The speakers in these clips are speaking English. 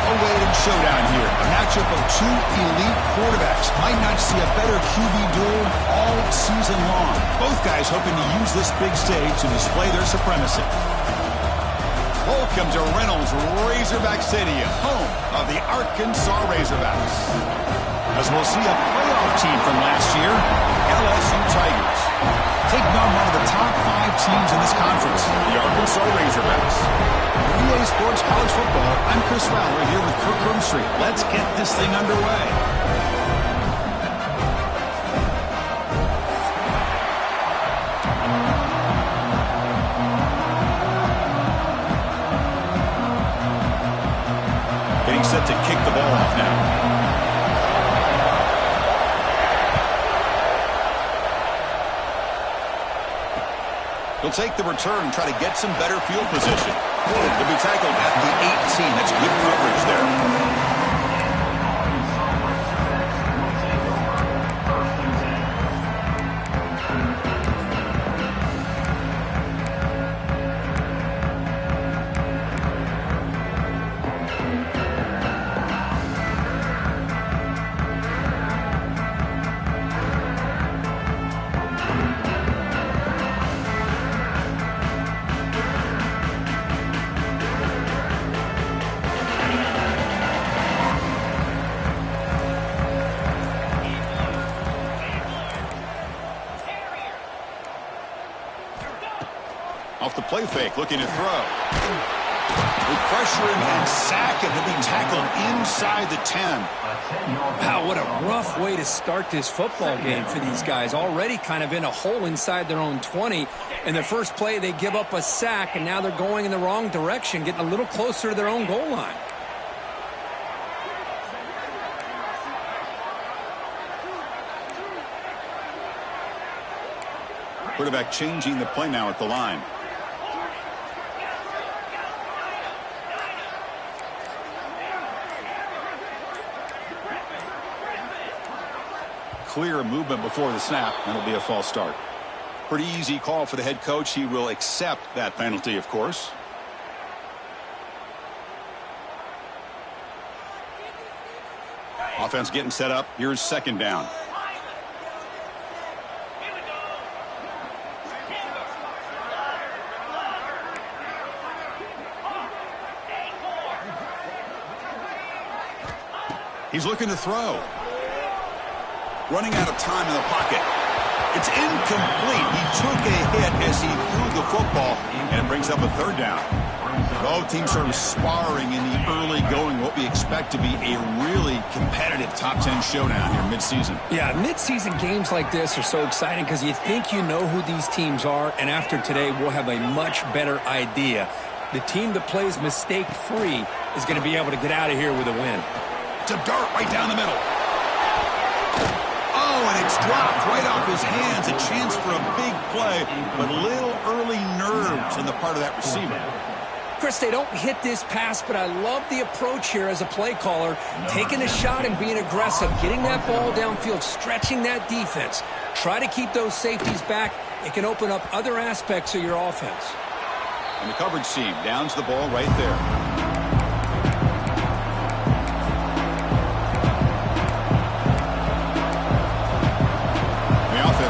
awaited showdown here. A matchup of two elite quarterbacks. Might not see a better QB duel all season long. Both guys hoping to use this big stage to display their supremacy. Welcome to Reynolds Razorback Stadium, home of the Arkansas Razorbacks. As we'll see a playoff team from last year, LSU Tigers, taking on one of the top 5 teams in this conference, the Arkansas Razorbacks. EA Sports College Football, I'm Chris Fowler here with Kirk Roomstreet. Let's get this thing underway. Set to kick the ball off now. He'll take the return and try to get some better field position. He'll be tackled at the 18. That's good coverage there. Off the play fake, looking to throw. We pressure him and sack him. He'll be tackled inside the 10. Wow, what a rough way to start this football game for these guys. Already kind of in a hole inside their own 20. In the first play, they give up a sack, and now they're going in the wrong direction, getting a little closer to their own goal line. Quarterback changing the play now at the line. Clear movement before the snap. That'll be a false start. Pretty easy call for the head coach. He will accept that penalty, of course. Offense getting set up. Here's second down. He's looking to throw. Running out of time in the pocket. It's incomplete. He took a hit as he threw the football, and it brings up a third down. Both teams sort of sparring in the early going, what we expect to be a really competitive top 10 showdown here mid-season. Yeah, mid-season games like this are so exciting because you think you know who these teams are, and after today we'll have a much better idea. The team that plays mistake-free is going to be able to get out of here with a win. It's a dart right down the middle. Oh, and it's dropped right off his hands. A chance for a big play, but little early nerves on the part of that receiver. Chris, they don't hit this pass, but I love the approach here as a play caller. Taking a shot and being aggressive, getting that ball downfield, stretching that defense. Try to keep those safeties back. It can open up other aspects of your offense. And the coverage team downs the ball right there.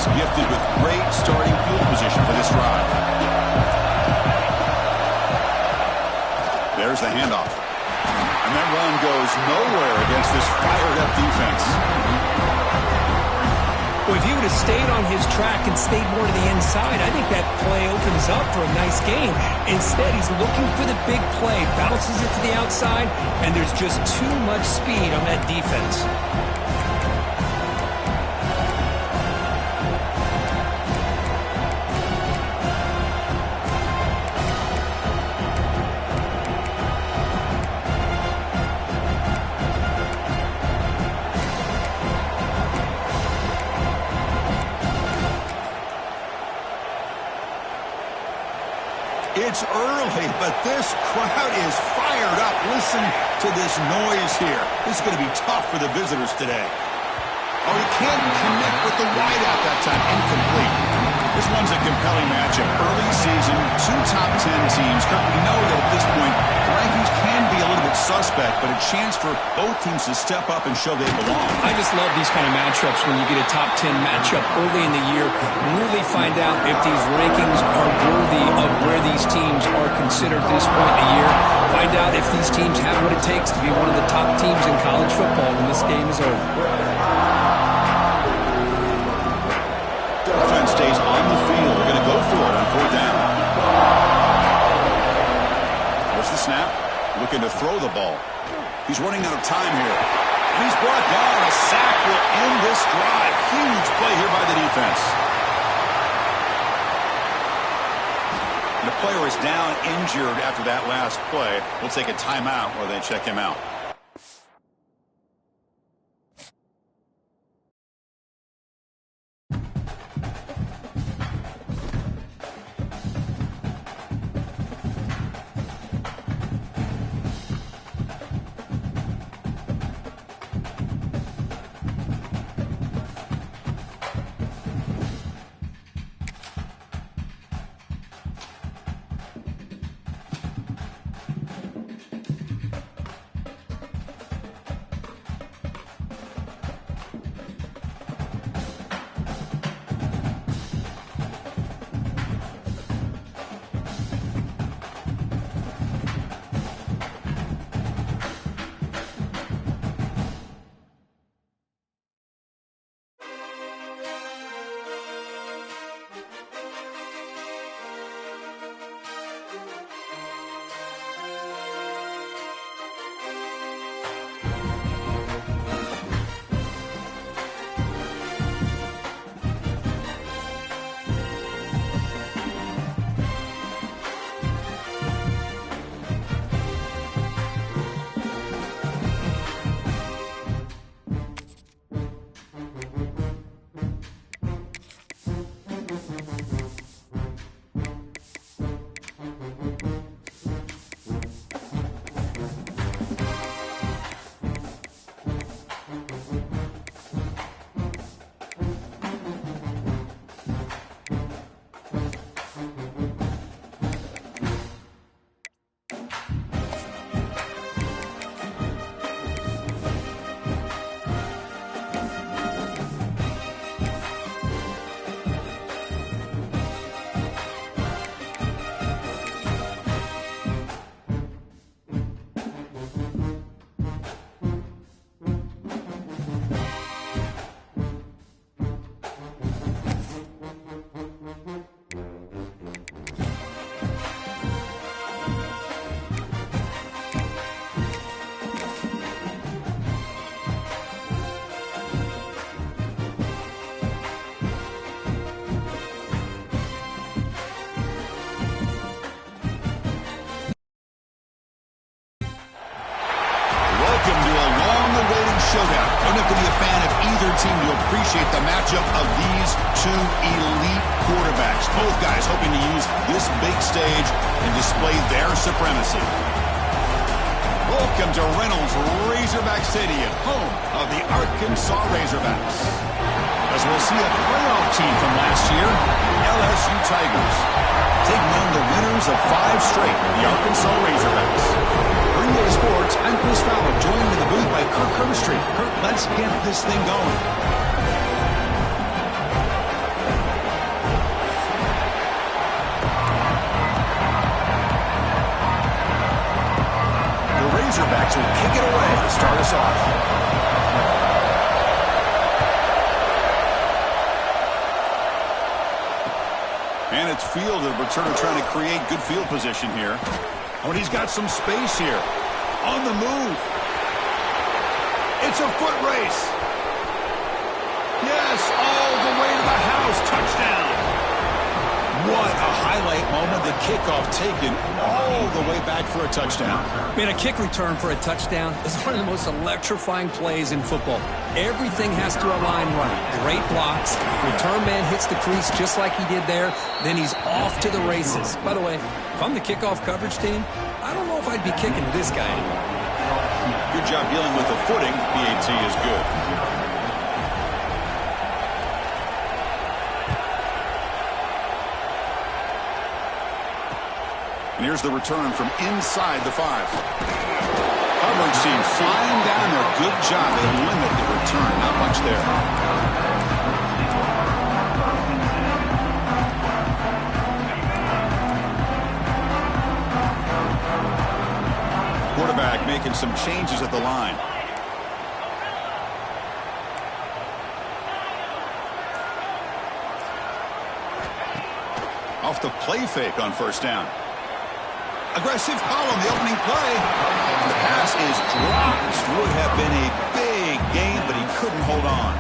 Gifted with great starting field position for this drive. There's the handoff. And that run goes nowhere against this fired-up defense. Well, if he would have stayed on his track and stayed more to the inside, I think that play opens up for a nice game. Instead, he's looking for the big play, bounces it to the outside, and there's just too much speed on that defense. It's early, but this crowd is fired up. Listen to this noise here. This is going to be tough for the visitors today. Oh, he can't connect with the wideout that time. Incomplete. This one's a compelling matchup. Early season, two top 10 teams. We know that at this point, the rankings can be a little bit suspect, but it chance for both teams to step up and show they belong. I just love these kind of matchups when you get a top 10 matchup early in the year. Really find out if these rankings are worthy of where these teams are considered at this point in the year. Find out if these teams have what it takes to be one of the top teams in college football when this game is over. Defense stays on the field. They're going to go for it on 4th down. There's the snap. Looking to throw the ball. He's running out of time here. And he's brought down. A sack will end this drive. Huge play here by the defense. And the player is down injured after that last play. We'll take a timeout while they check him out. Showdown. You don't have to be a fan of either team to appreciate the matchup of these two elite quarterbacks. Both guys hoping to use this big stage and display their supremacy. Welcome to Reynolds Razorback Stadium, home of the Arkansas Razorbacks. As we'll see a playoff team from last year, LSU Tigers, taking on the winners of 5 straight, the Arkansas Razorbacks. Bring you to sports, I'm Chris Fowler, joined in the booth by Kirk Herbstreit. Kirk, let's get this thing going. The Razorbacks will kick it away to start us off. And it's field. The returner trying to create good field position here. Oh, and he's got some space here. On the move. It's a foot race. Yes, all the way to the house. Touchdown. What a highlight moment. The kickoff taken all the way back for a touchdown. Man, a kick return for a touchdown is one of the most electrifying plays in football. Everything has to align right. Great blocks. Return man hits the crease just like he did there. Then he's off to the races. By the way, if I'm the kickoff coverage team, I don't know if I'd be kicking to this guy anymore. Good job dealing with the footing. PAT is good. And here's the return from inside the 5. coverage team flying down there. Good job. They limit the return. Not much there. Quarterback making some changes at the line. Off the play fake on first down. Aggressive call on the opening play. The pass is dropped. Would have been a big gain, but he couldn't hold on.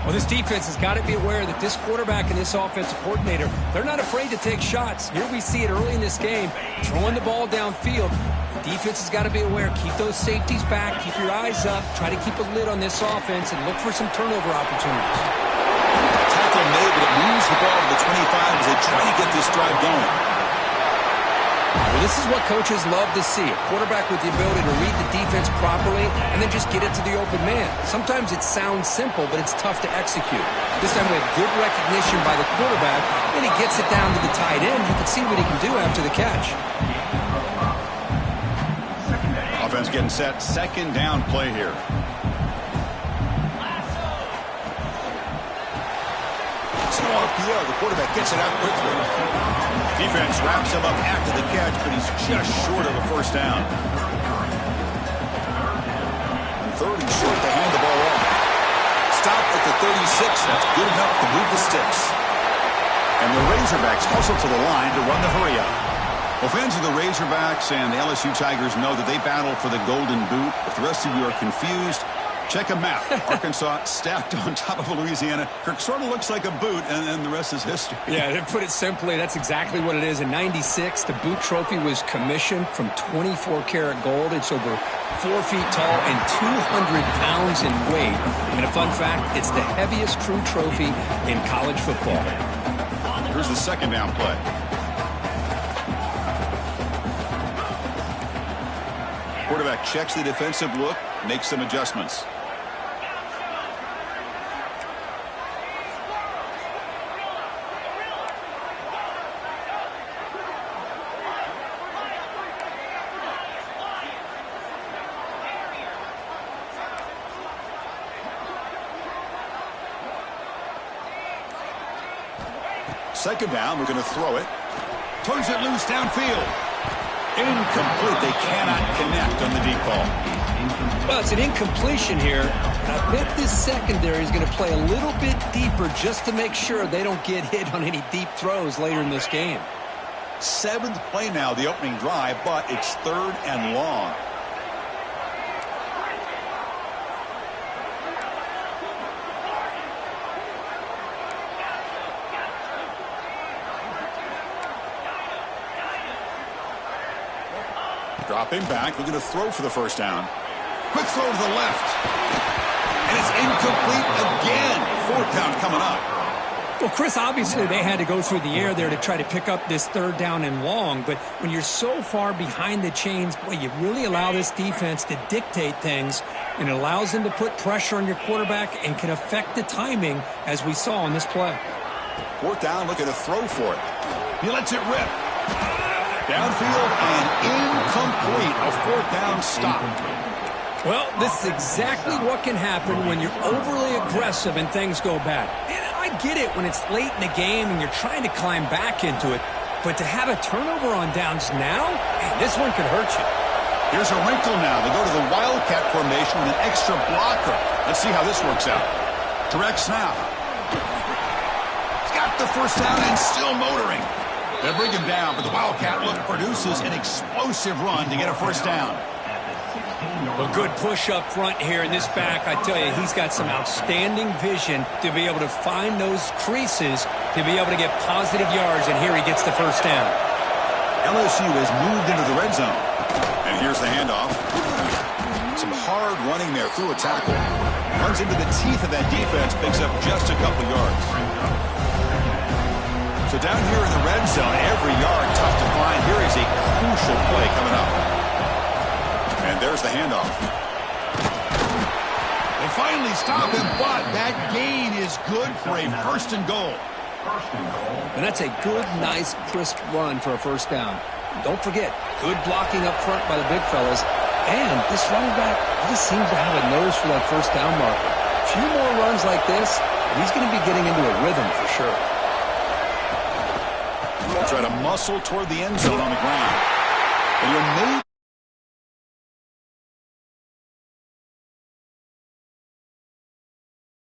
Well, this defense has got to be aware that this quarterback and this offensive coordinator, they're not afraid to take shots. Here we see it early in this game, throwing the ball downfield. The defense has got to be aware. Keep those safeties back. Keep your eyes up. Try to keep a lid on this offense and look for some turnover opportunities. Tackle made, but it moves the ball to the 25 as they try to get this drive going. Well, this is what coaches love to see. A quarterback with the ability to read the defense properly and then just get it to the open man. Sometimes it sounds simple, but it's tough to execute. This time we have good recognition by the quarterback, and he gets it down to the tight end. You can see what he can do after the catch. Offense getting set. Second down play here. The quarterback gets it out quickly. Defense wraps him up after the catch, but he's just short of a first down. Third and short to hand the ball off. Stop at the 36. That's good enough to move the sticks. And the Razorbacks hustle to the line to run the hurry up. Well, fans of the Razorbacks and the LSU Tigers know that they battle for the Golden Boot. If the rest of you are confused, check a map. Arkansas stacked on top of Louisiana. Kirk sort of looks like a boot, and then the rest is history. Yeah, to put it simply, that's exactly what it is. In '96, the boot trophy was commissioned from 24-karat gold. It's over 4 feet tall and 200 pounds in weight. And a fun fact, it's the heaviest crew trophy in college football. Here's the second down play. Quarterback checks the defensive look, makes some adjustments. Second down, we're going to throw it. Turns it loose downfield. Incomplete. They cannot connect on the deep ball. Well, it's an incompletion here. I bet this secondary is going to play a little bit deeper just to make sure they don't get hit on any deep throws later in this game. Seventh play now, the opening drive, but it's third and long. Dropping back, looking to throw for the first down. Quick throw to the left. And it's incomplete again. Fourth down coming up. Well, Chris, obviously they had to go through the air there to try to pick up this third down and long. But when you're so far behind the chains, boy, you really allow this defense to dictate things. And it allows them to put pressure on your quarterback and can affect the timing, as we saw on this play. Fourth down, looking to throw for it. He lets it rip. Downfield and incomplete. A fourth down stop. Well, this is exactly what can happen when you're overly aggressive and things go bad. And I get it when it's late in the game and you're trying to climb back into it. But to have a turnover on downs now, man, this one could hurt you. Here's a wrinkle now. They go to the Wildcat formation with an extra blocker. Let's see how this works out. Direct snap. He's got the first down and still motoring. They bring him down, but the Wildcat look produces an explosive run to get a first down. A good push up front here in this back. I tell you, he's got some outstanding vision to be able to find those creases, to be able to get positive yards, and here he gets the first down. LSU has moved into the red zone. And here's the handoff. Some hard running there through a tackle. Runs into the teeth of that defense, picks up just a couple yards. So down here in the red zone, every yard tough to find. Here is a crucial play coming up. And there's the handoff. They finally stop him, but that gain is good for a first and goal. And that's a good, nice, crisp run for a first down. Don't forget, good blocking up front by the big fellas. And this running back, he just seems to have a nose for that first down marker. A few more runs like this, and he's going to be getting into a rhythm for sure. Try to muscle toward the end zone on the ground. And you'll maybe